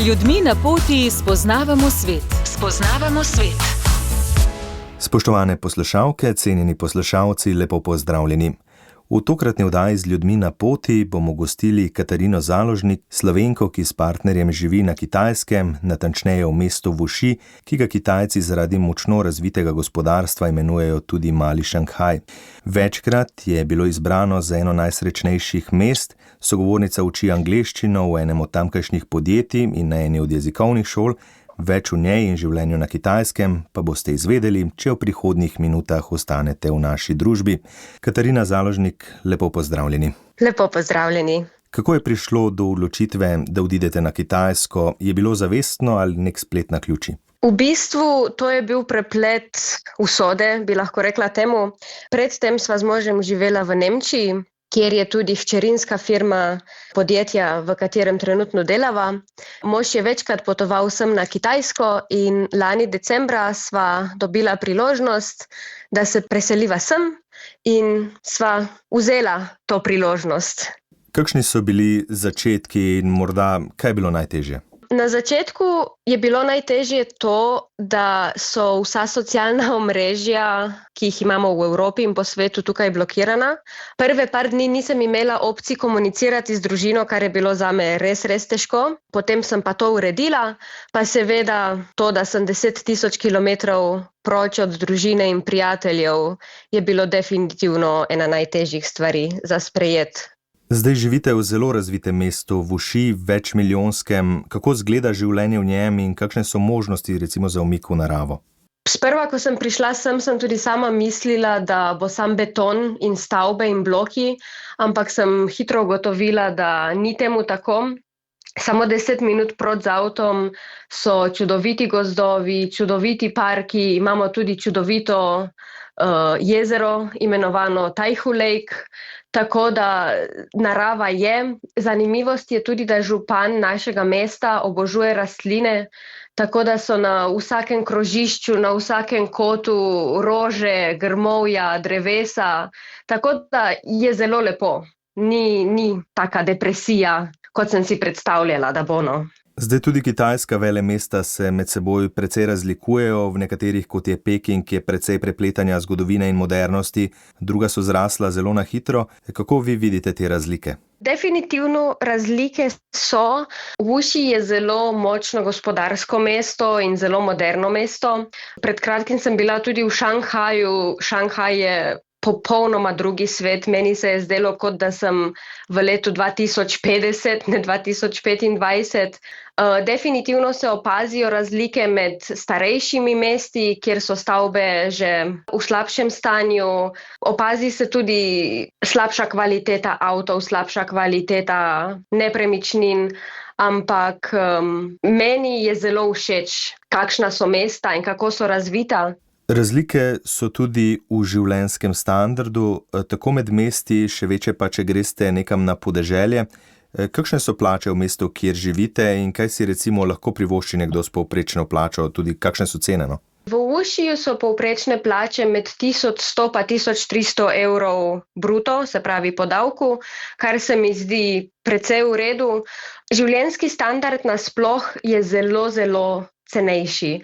ljudmi na poti spoznavamo svet. Spoznavamo svet. Spoštovane poslušalke, cenjeni poslušalci, lepo pozdravljeni. V tokratni oddaji z ljudmi na poti bomo gostili Katarino Založnik, Slovenko, ki s partnerjem živi na Kitajskem, natančneje v mestu Wuxi, ki ga Kitajci zaradi močno razvitega gospodarstva imenujejo tudi Mali Šanghaj. Večkrat je bilo izbrano za eno najsrečnejših mest, sogovornica uči angleščino v enem od tamkajšnjih podjetij in na eni od jezikovnih šol. Več v njej in življenju na Kitajskem pa boste izvedeli, če v prihodnjih minutah ostanete v naši družbi. Katarina Založnik, lepo pozdravljeni. Lepo pozdravljeni. Kako je prišlo do odločitve, da odidete na Kitajsko? Je bilo zavestno ali nek splet naključij? V bistvu to je bil preplet usode, bi lahko rekla temu. Predtem sva z možem živela v Nemčiji, kjer je tudi hčerinska firma podjetja, v katerem trenutno delava. Mož je večkrat potoval sem na Kitajsko in lani decembra sva dobila priložnost, da se preseliva sem in sva vzela to priložnost. Kakšni so bili začetki in morda kaj je bilo najtežje? Na začetku je bilo najtežje to, da so vsa socialna omrežja, ki jih imamo v Evropi in po svetu, tukaj blokirana. Prve par dni nisem imela opcij komunicirati z družino, kar je bilo zame res težko. Potem sem pa to uredila, pa seveda to, da sem 10.000 kilometrov proč od družine in prijateljev, je bilo definitivno ena najtežjih stvari za sprejeti. Zdaj živite v zelo razvitem mestu, Wuxi, večmilijonskem. Kako izgleda življenje v njem in kakšne so možnosti recimo za umik v naravo? Sprva, ko sem prišla sem tudi sama mislila, da bo sam beton in stavbe in bloki, ampak sem hitro ugotovila, da ni temu tako. Samo 10 minut proti z avtom so čudoviti gozdovi, čudoviti parki, imamo tudi čudovito jezero, imenovano Taihu Lake. Tako da narava je. Zanimivost je tudi, da župan našega mesta obožuje rastline, tako da so na vsakem krožišču, na vsakem kotu rože, grmovja, drevesa. Tako da je zelo lepo. Ni taka depresija, kot sem si predstavljala, da bo. Zdaj tudi kitajska velemesta se med seboj precej razlikujejo, v nekaterih, kot je Peking, je precej prepletanja zgodovine in modernosti, druga so zrasla zelo na hitro. Kako vi vidite te razlike? Definitivno razlike so. Wuxi je zelo močno gospodarsko mesto in zelo moderno mesto. Pred kratkim sem bila tudi v Šanghaju. Šanghaj je popolnoma drugi svet. Meni se je zdelo, kot da sem v letu 2050, ne 2025. Definitivno se opazijo razlike med starejšimi mesti, kjer so stavbe že v slabšem stanju. Opazi se tudi slabša kvaliteta avtov, slabša kvaliteta nepremičnin, ampak meni je zelo všeč, kakšna so mesta in kako so razvita. Razlike so tudi v življenjskem standardu, tako med mesti, še večje pa, če greste nekam na podeželje. Kakšne so plače v mestu, kjer živite in kaj si recimo lahko privošči nekdo s povprečno plačo, tudi kakšne so cene? V Wuxiju so povprečne plače med 1100 pa 1300 evrov bruto, se pravi po davku, kar se mi zdi precej v redu. Življenjski standard nasploh je zelo cenejši.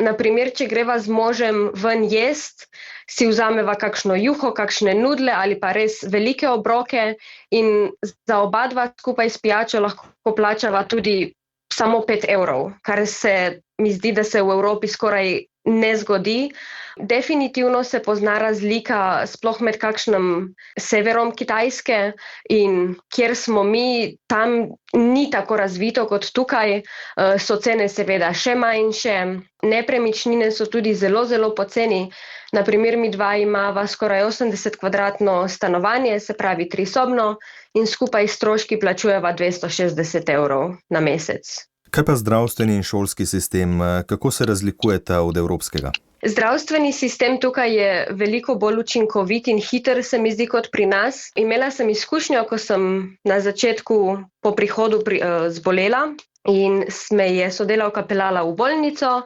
Naprimer, če greva z možem ven jest, si vzameva kakšno juho, kakšne nudle ali pa res velike obroke in za oba dva skupaj s pijačo lahko plačava tudi samo 5 evrov, kar se mi zdi, da se v Evropi skoraj ne zgodi. Definitivno se pozna razlika sploh med kakšnim severom Kitajske in kjer smo mi, tam ni tako razvito kot tukaj, so cene seveda še manjše, nepremičnine so tudi zelo poceni. Naprimer, mi dva imava skoraj 80 kvadratno stanovanje, se pravi 3-sobno in skupaj stroški plačujeva 260 evrov na mesec. Kaj pa zdravstveni in šolski sistem, kako se razlikujeta od evropskega? Zdravstveni sistem tukaj je veliko bolj učinkovit in hiter, se mi zdi, kot pri nas. Imela sem izkušnjo, ko sem na začetku po prihodu zbolela in me je sodelavka peljala v bolnico,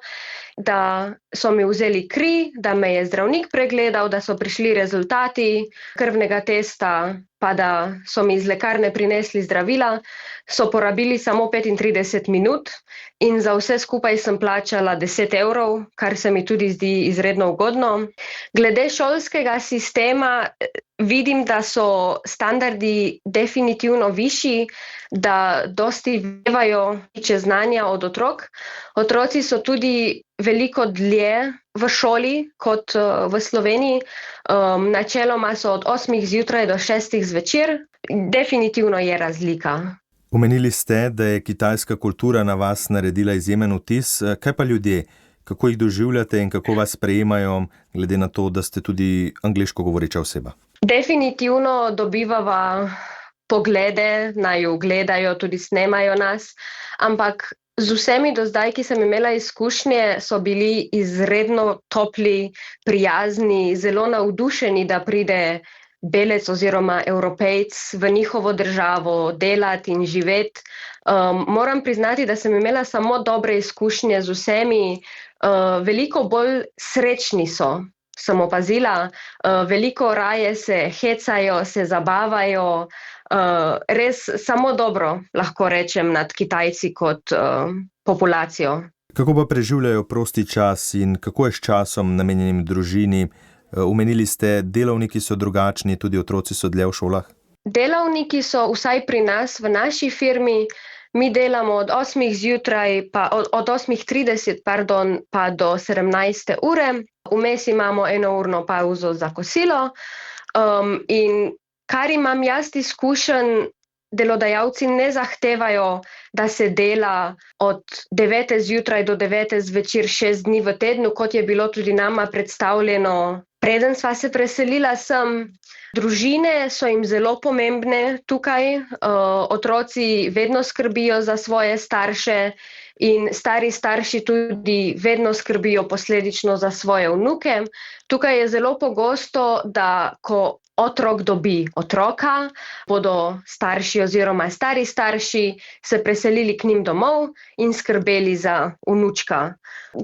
da so mi vzeli kri, da me je zdravnik pregledal, da so prišli rezultati krvnega testa, pa da so mi iz lekarne prinesli zdravila, so porabili samo 35 minut in za vse skupaj sem plačala 10 evrov, kar se mi tudi zdi izredno ugodno. Glede šolskega sistema vidim, da so standardi definitivno višji, da dosti vevajo več znanja od otrok. Otroci so tudi veliko dlje v šoli kot v Sloveniji. Načeloma so od 8 zjutraj do 6 zvečer. Definitivno je razlika. Omenili ste, da je kitajska kultura na vas naredila izjemen vtis. Kaj pa ljudje? Kako jih doživljate in kako vas sprejemajo, glede na to, da ste tudi angleško govoreča oseba? Definitivno dobivava poglede, naj jo gledajo, tudi snemajo nas, ampak z vsemi do zdaj, ki sem imela izkušnje, so bili izredno topli, prijazni, zelo navdušeni, da pride belec oziroma Evropejc v njihovo državo delati in živeti. Moram priznati, da sem imela samo dobre izkušnje z vsemi, veliko bolj srečni so. Sem opazila, veliko raje se hecajo, se zabavajo, res samo dobro lahko rečem nad Kitajci kot populacijo. Kako pa preživljajo prosti čas in kako je s časom namenjenim družini? Omenili ste, delavniki so drugačni, tudi otroci so dlje v šolah? Delavniki so vsaj pri nas, v naši firmi, mi delamo od 8 zjutraj, od 8:30 pa do 17. ure. Vmes imamo 1-urno pavzo za kosilo. In kar imam jaz izkušenj, delodajalci ne zahtevajo, da se dela od 9. zjutraj do 9. zvečer 6 dni v tednu, kot je bilo tudi nama predstavljeno. Preden sva se preselila sem, družine so jim zelo pomembne tukaj, otroci vedno skrbijo za svoje starše in stari starši tudi vedno skrbijo posledično za svoje vnuke. Tukaj je zelo pogosto, da ko otrok dobi otroka, bodo starši oziroma stari starši se preselili k njim domov in skrbeli za vnučka.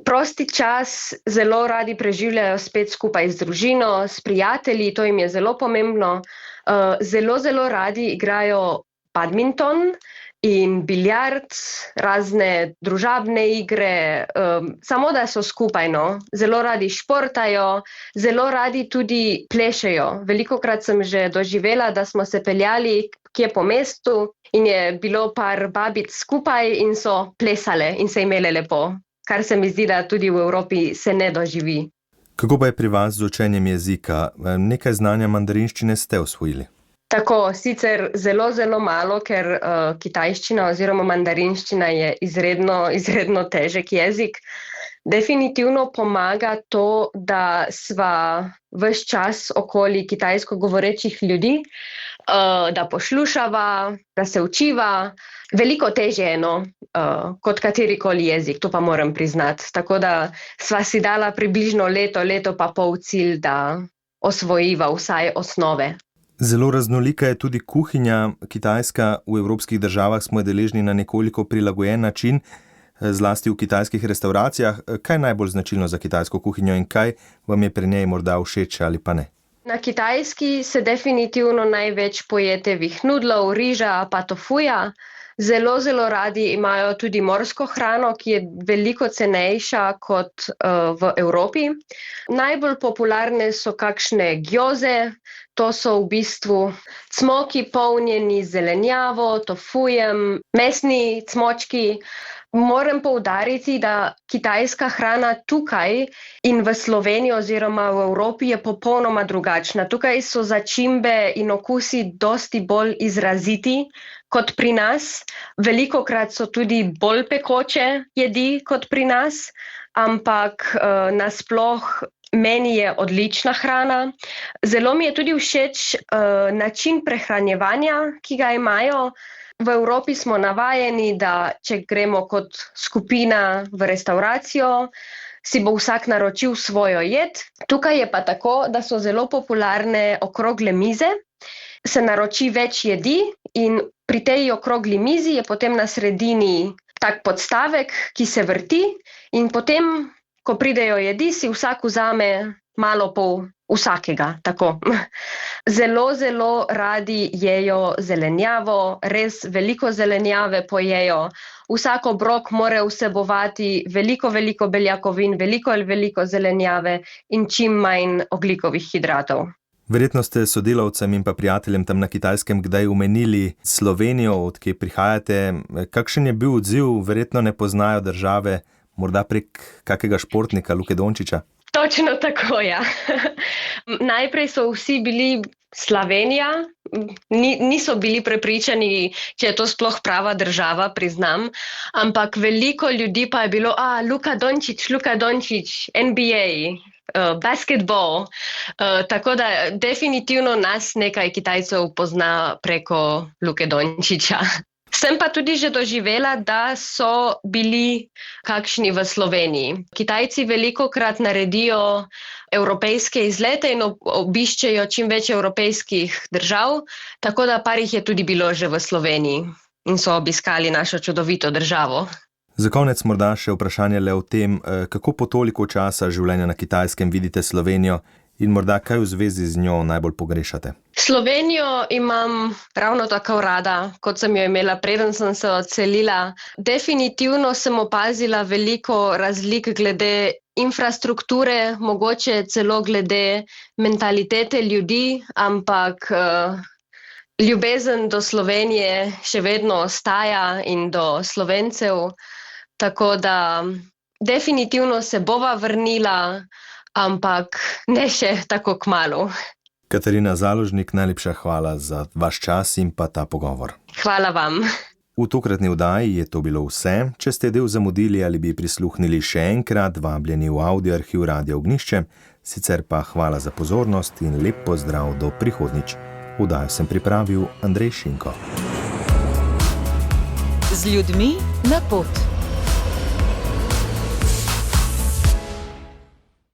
Prosti čas zelo radi preživljajo spet skupaj z družino, s prijatelji, to jim je zelo pomembno. Zelo radi igrajo badminton in biljard, razne družabne igre, samo da so skupaj, no. Zelo radi športajo, zelo radi tudi plešejo. Velikokrat sem že doživela, da smo se peljali kje po mestu in je bilo par babic skupaj in so plesale in se imele lepo, kar se mi zdi, da tudi v Evropi se ne doživi. Kako pa je pri vas z učenjem jezika? Nekaj znanja mandarinščine ste osvojili? Tako, sicer zelo malo, ker kitajščina oziroma mandarinščina je izredno težek jezik. Definitivno pomaga to, da sva ves čas okoli kitajsko govorečih ljudi, da poslušava, da se učiva. Veliko težje je, kot katerikoli jezik, to pa moram priznati. Tako da sva si dala približno leto pa pol cilj, da osvojiva vsaj osnove. Zelo raznolika je tudi kuhinja. Kitajska v evropskih državah smo deležni na nekoliko prilagojen način, zlasti v kitajskih restavracijah. Kaj je najbolj značilno za kitajsko kuhinjo in kaj vam je pri njej morda všeč ali pa ne? Na Kitajski se definitivno največ pojetevih nudlov, riža pa tofuja. Zelo radi imajo tudi morsko hrano, ki je veliko cenejša kot v Evropi. Najbolj popularne so kakšne gjoze, to so v bistvu cmoki polnjeni z zelenjavo, tofujem, mesni cmočki. Moram poudariti, da kitajska hrana tukaj in v Sloveniji oziroma v Evropi je popolnoma drugačna. Tukaj so začimbe in okusi dosti bolj izraziti kot pri nas. Velikokrat so tudi bolj pekoče jedi kot pri nas, ampak nasploh meni je odlična hrana. Zelo mi je tudi všeč način prehranjevanja, ki ga imajo. V Evropi smo navajeni, da če gremo kot skupina v restavracijo, si bo vsak naročil svojo jed. Tukaj je pa tako, da so zelo popularne okrogle mize, se naroči več jedi in pri tej okrogli mizi je potem na sredini tak podstavek, ki se vrti in potem ko pridejo jedi, si vsak vzame malo pol vsakega, tako. Zelo, zelo radi jejo zelenjavo, res veliko zelenjave pojejo. Vsak obrok mora vsebovati veliko beljakovin, veliko zelenjave in čim manj ogljikovih hidratov. Verjetno ste sodelavcem in pa prijateljem tam na Kitajskem kdaj omenili Slovenijo, od kje prihajate. Kakšen je bil odziv? Verjetno ne poznajo države, morda prek kakega športnika, Luke Dončića? Točno tako, ja. Najprej so vsi bili Slovenija, niso bili prepričani, če je to sploh prava država, priznam, ampak veliko ljudi pa je bilo, Luka Dončić, NBA, basketball, tako da definitivno nas nekaj Kitajcev pozna preko Luke Dončića. Sem pa tudi že doživela, da so bili kakšni v Sloveniji. Kitajci velikokrat naredijo evropejske izlete in obiščejo čim več evropejskih držav, tako da par jih je tudi bilo že v Sloveniji in so obiskali našo čudovito državo. Za konec morda še vprašanje le o tem, kako po toliko časa življenja na Kitajskem vidite Slovenijo in morda kaj v zvezi z njo najbolj pogrešate? Slovenijo imam ravno tako rada, kot sem jo imela, preden sem se odselila. Definitivno sem opazila veliko razlik glede infrastrukture, mogoče celo glede mentalitete ljudi, ampak ljubezen do Slovenije še vedno ostaja in do Slovencev, tako da definitivno se bova vrnila, ampak ne še tako kmalu. Katarina Založnik, najlepša hvala za vaš čas in pa ta pogovor. Hvala vam. V tokratni oddaji je to bilo vse. Če ste del zamudili ali bi prisluhnili še enkrat, vabljeni v audio arhiv Radia Ognjišče. Sicer pa hvala za pozornost in lep pozdrav do prihodnjič. Oddajo sem pripravil Andrej Šinko. Z ljudmi na pot.